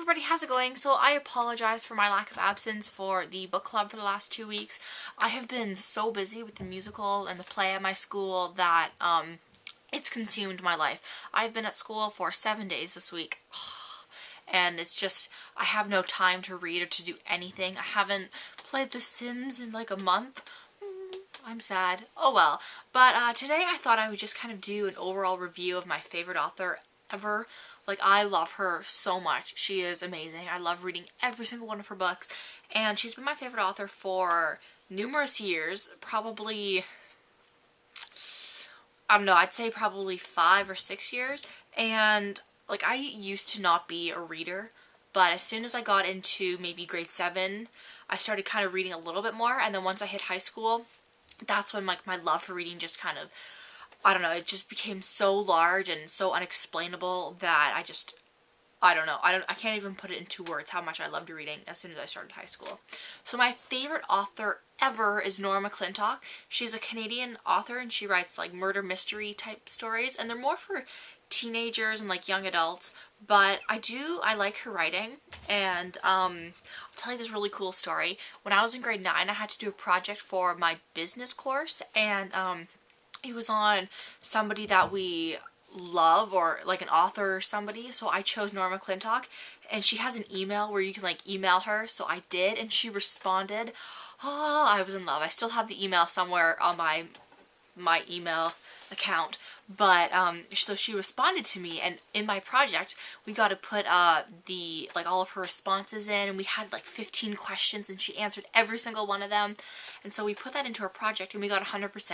everybody, how's it going? So I apologize for my lack of absence for the book club for the last 2 weeks. I have been so busy with the musical and the play at my school that it's consumed my life. I've been at school for 7 days this week. And it's just, I have no time to read or to do anything. I haven't played The Sims in like a month. I'm sad. Oh well. But today I thought I would just kind of do an overall review of my favorite author ever. Like, I love her so much. She is amazing. I love reading every single one of her books. And she's been my favorite author for numerous years. Probably, I don't know, I'd say probably 5 or 6 years. And, like, I used to not be a reader. But as soon as I got into maybe grade 7, I started kind of reading a little bit more. And then once I hit high school, that's when, like, my love for reading just kind of, I don't know, it just became so large and so unexplainable that I don't know, I can't even put it into words how much I loved reading as soon as I started high school. So my favorite author ever is Nora McClintock. She's a Canadian author and she writes like murder mystery type stories, and they're more for teenagers and like young adults, but I like her writing. And I'll tell you this really cool story. When I was in grade 9, I had to do a project for my business course, and it was on somebody that we love, or like an author or somebody, so I chose Nora McClintock, and she has an email where you can like email her, so I did, and she responded. Oh, I was in love. I still have the email somewhere on my email account, but so she responded to me, and in my project we got to put the like all of her responses in, and we had like 15 questions and she answered every single one of them, and so we put that into our project and we got 100%,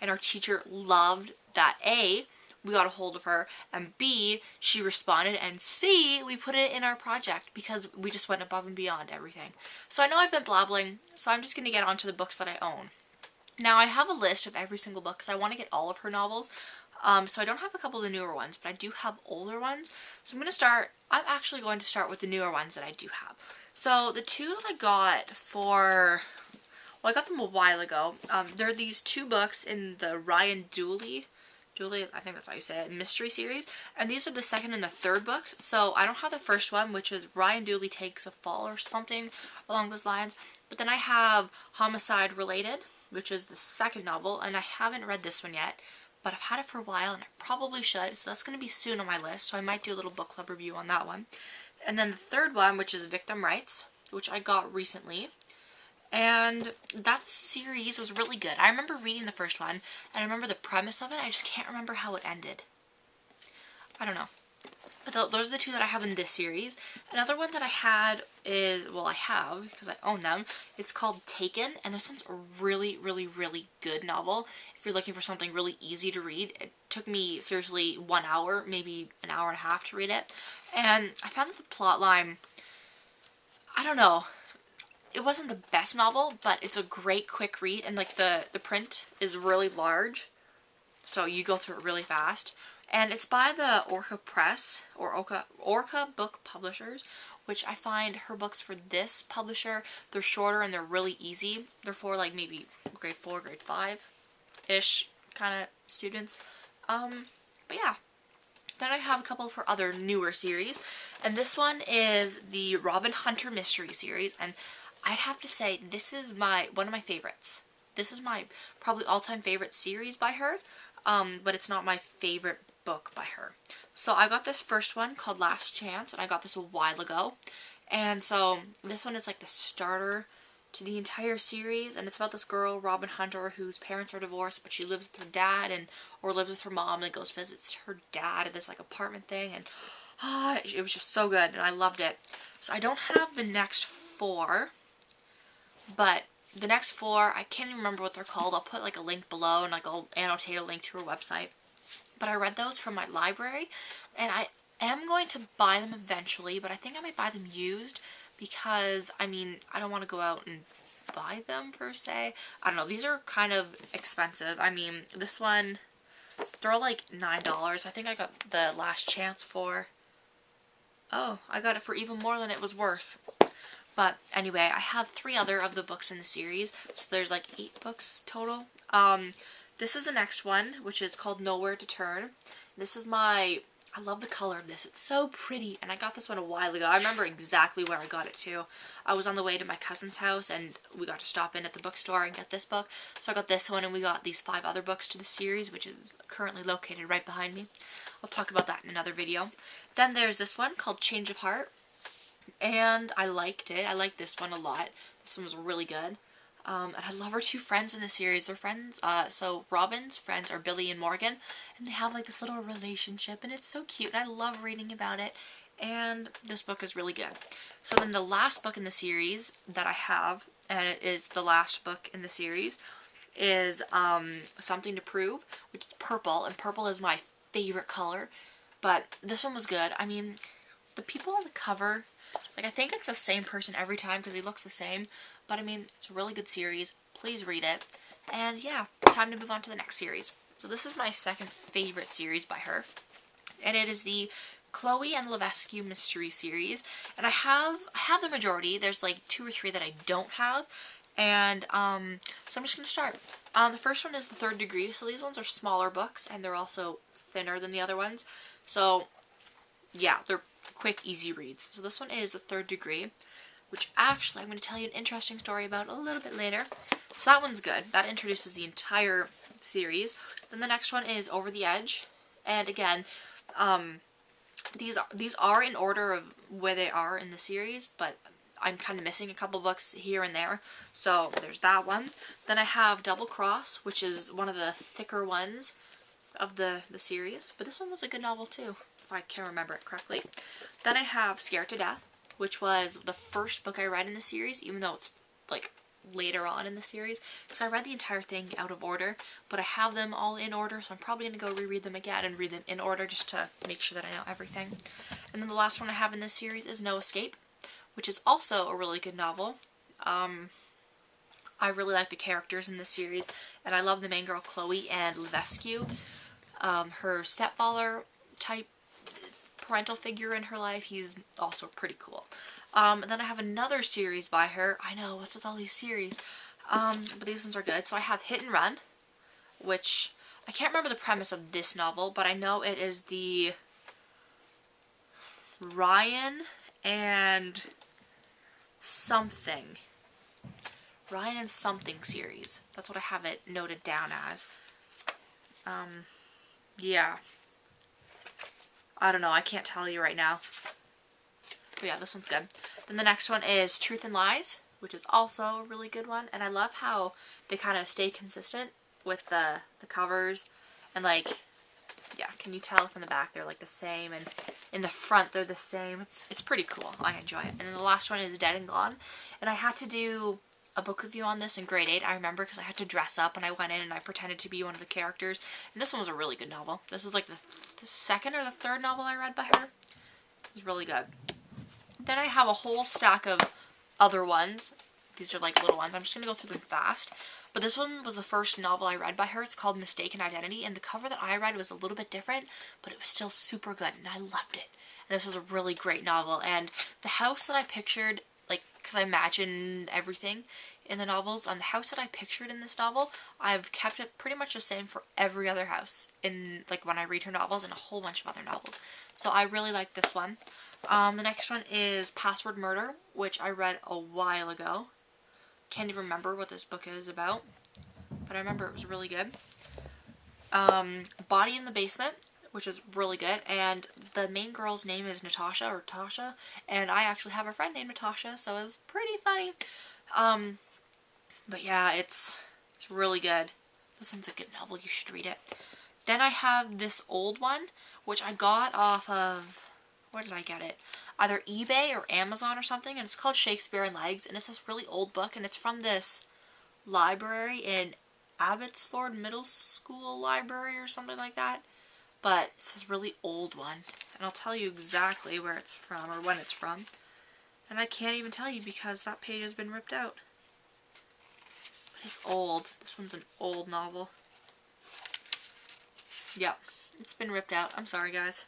and our teacher loved that. A, we got a hold of her, and B, she responded, and C, we put it in our project because we just went above and beyond everything. So I know I've been blabbling, so I'm just going to get onto the books that I own. Now, I have a list of every single book because I want to get all of her novels. So I don't have a couple of the newer ones, but I do have older ones. So I'm actually going to start with the newer ones that I do have. So the two that I got I got them a while ago. There are these 2 books in the Ryan Dooley, I think that's how you say it, mystery series, and these are the second and the third books. So I don't have the first one, which is Ryan Dooley Takes a Fall or something along those lines, but then I have Homicide Related, which is the second novel, and I haven't read this one yet, but I've had it for a while and I probably should, so that's going to be soon on my list, so I might do a little book club review on that one. And then the third one, which is Victim Rights, which I got recently. And that series was really good. I remember reading the first one, and I remember the premise of it. I just can't remember how it ended. I don't know. But those are the 2 that I have in this series. Another one that I had is, well, I have, because I own them. It's called Taken, and this one's a really, really, really good novel. If you're looking for something really easy to read, it took me, seriously, 1 hour, maybe an hour and a half to read it. And I found that the plot line, I don't know, it wasn't the best novel, but it's a great quick read, and like the print is really large, so you go through it really fast. And it's by the Orca Press, or Orca Book Publishers, which I find her books for this publisher, they're shorter and they're really easy. They're for like maybe grade 4, grade 5-ish kind of students. But yeah. Then I have a couple of her other newer series, and this one is the Robin Hunter Mystery Series, and I'd have to say this is one of my favorites. This is my probably all-time favorite series by her, but it's not my favorite book by her. So I got this first one called Last Chance, and I got this a while ago. And so this one is like the starter to the entire series, and it's about this girl, Robin Hunter, whose parents are divorced, but she lives with her dad or lives with her mom, and goes visits her dad at this like apartment thing, and it was just so good, and I loved it. So I don't have the next 4, but the next 4, I can't even remember what they're called. I'll put like a link below, and like I'll annotate a link to her website. But I read those from my library, and I am going to buy them eventually, but I think I might buy them used because, I mean, I don't want to go out and buy them per se. I don't know, these are kind of expensive. I mean, this one, they're all like $9. I think I got the Last Chance for, oh, I got it for even more than it was worth. But anyway, I have 3 other of the books in the series, so there's like 8 books total. This is the next one, which is called Nowhere to Turn. This is my, I love the color of this. It's so pretty. And I got this one a while ago. I remember exactly where I got it too. I was on the way to my cousin's house and we got to stop in at the bookstore and get this book. So I got this one and we got these 5 other books to the series, which is currently located right behind me. I'll talk about that in another video. Then there's this one called Change of Heart. And I liked it. I liked this one a lot. This one was really good. And I love her 2 friends in the series. They're friends, so Robin's friends are Billy and Morgan, and they have like this little relationship, and it's so cute, and I love reading about it, and this book is really good. So then the last book in the series that I have, and it is the last book in the series, is Something to Prove, which is purple, and purple is my favorite color, but this one was good. I mean, the people on the cover, like, I think it's the same person every time because he looks the same. But, I mean, it's a really good series. Please read it. And, yeah, time to move on to the next series. So this is my second favorite series by her. And it is the Chloe and Levesque mystery series. And I have the majority. There's, like, 2 or 3 that I don't have. And, so I'm just going to start. The first one is The Third Degree. So these ones are smaller books. And they're also thinner than the other ones. So, yeah, they're quick, easy reads. So this one is The Third Degree, which actually I'm going to tell you an interesting story about a little bit later. So that one's good. That introduces the entire series. Then the next one is Over the Edge. And again, these are in order of where they are in the series, but I'm kind of missing a couple books here and there. So there's that one. Then I have Double Cross, which is one of the thicker ones of the series. But this one was a good novel too, if I can remember it correctly. Then I have Scared to Death, which was the first book I read in the series, even though it's like later on in the series, because I read the entire thing out of order, but I have them all in order, so I'm probably going to go reread them again and read them in order just to make sure that I know everything. And then the last one I have in this series is No Escape, which is also a really good novel. I really like the characters in this series, and I love the main girl Chloe and Levesque. Her stepfather type parental figure in her life, he's also pretty cool. And then I have another series by her. I know, what's with all these series? But these ones are good. So I have Hit and Run, which I can't remember the premise of this novel, but I know it is the Ryan and something series. That's what I have it noted down as. Yeah. I don't know, I can't tell you right now. But yeah, this one's good. Then the next one is Truth and Lies, which is also a really good one. And I love how they kind of stay consistent with the covers. And like, yeah, can you tell from the back they're like the same, and in the front they're the same. It's pretty cool. I enjoy it. And then the last one is Dead and Gone. And I had to do a book review on this in grade 8, I remember, because I had to dress up and I went in and I pretended to be one of the characters. And this one was a really good novel. This is like the second or the third novel I read by her. It was really good. Then I have a whole stack of other ones. These are like little ones. I'm just going to go through them fast. But this one was the first novel I read by her. It's called Mistaken Identity. And the cover that I read was a little bit different, but it was still super good. And I loved it. And this was a really great novel. And the house that I pictured, like, because I imagine everything in the novels, on the house that I pictured in this novel, I've kept it pretty much the same for every other house in, like, when I read her novels and a whole bunch of other novels. So I really like this one. The next one is Password Murder, which I read a while ago. Can't even remember what this book is about, but I remember it was really good. Body in the Basement, which is really good, and the main girl's name is Natasha, or Tasha, and I actually have a friend named Natasha, so it was pretty funny. But yeah, it's really good. This one's a good novel, you should read it. Then I have this old one, which I got off of, where did I get it? Either eBay or Amazon or something, and it's called Shakespeare in Legs, and it's this really old book, and it's from this library in Abbotsford Middle School Library or something like that. But it's this really old one, and I'll tell you exactly where it's from, or when it's from. And I can't even tell you because that page has been ripped out. But it's old. This one's an old novel. Yep, it's been ripped out. I'm sorry, guys.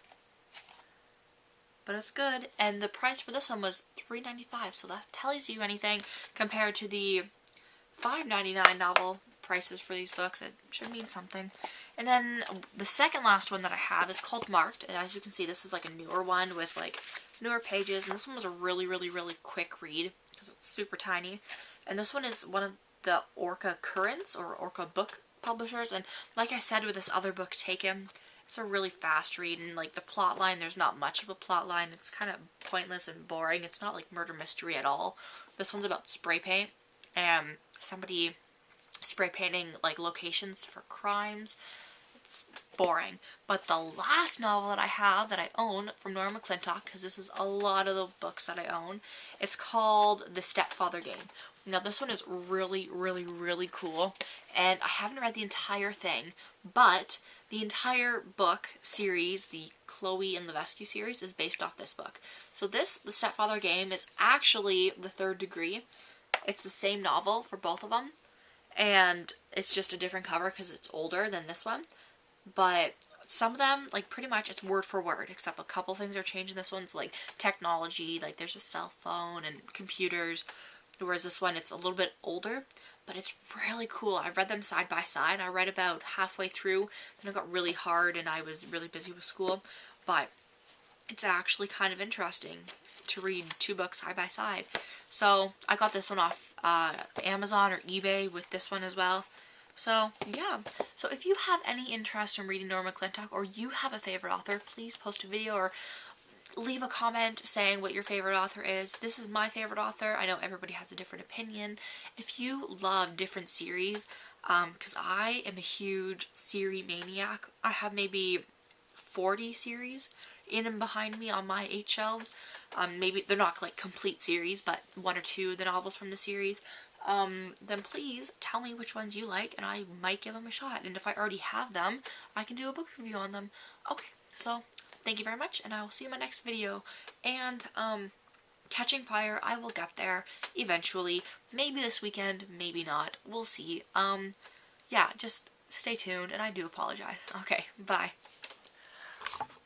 But it's good, and the price for this one was $3.95, so that tells you anything compared to the $5.99 novel prices for these books. It should mean something. And then the second last one that I have is called Marked, and as you can see, this is like a newer one with like newer pages, and this one was a really, really, really quick read because it's super tiny. And this one is one of the Orca Currents or Orca book publishers, and like I said with this other book, Taken, it's a really fast read, and like the plot line, there's not much of a plot line. It's kind of pointless and boring. It's not like murder mystery at all. This one's about spray paint and somebody spray painting like locations for crimes. It's boring. But the last novel that I have that I own from Nora McClintock, because this is a lot of the books that I own, it's called The Stepfather Game. Now this one is really, really, really cool, and I haven't read the entire thing, but the entire book series, the Chloe and Levesque series, is based off this book. So this, The Stepfather Game, is actually The Third Degree. It's the same novel for both of them, and it's just a different cover because it's older than this one, but some of them, like, pretty much it's word for word, except a couple things are changed in this one. It's like technology, like there's a cell phone and computers, whereas this one, it's a little bit older, but it's really cool. I read them side by side. I read about halfway through, then it got really hard and I was really busy with school, but it's actually kind of interesting to read two books side by side. So I got this one off Amazon or eBay with this one as well. So yeah, so if you have any interest in reading Nora McClintock, or you have a favorite author, please post a video or leave a comment saying what your favorite author is. This is my favorite author. I know everybody has a different opinion. If you love different series, because I am a huge series maniac. I have maybe 40 series in and behind me on my 8 shelves. Maybe they're not like complete series, but 1 or 2 of the novels from the series. Then please tell me which ones you like, and I might give them a shot. And if I already have them, I can do a book review on them. Okay, so thank you very much, and I will see you in my next video. And, Catching Fire, I will get there eventually. Maybe this weekend, maybe not. We'll see. Yeah, just stay tuned, and I do apologize. Okay, bye.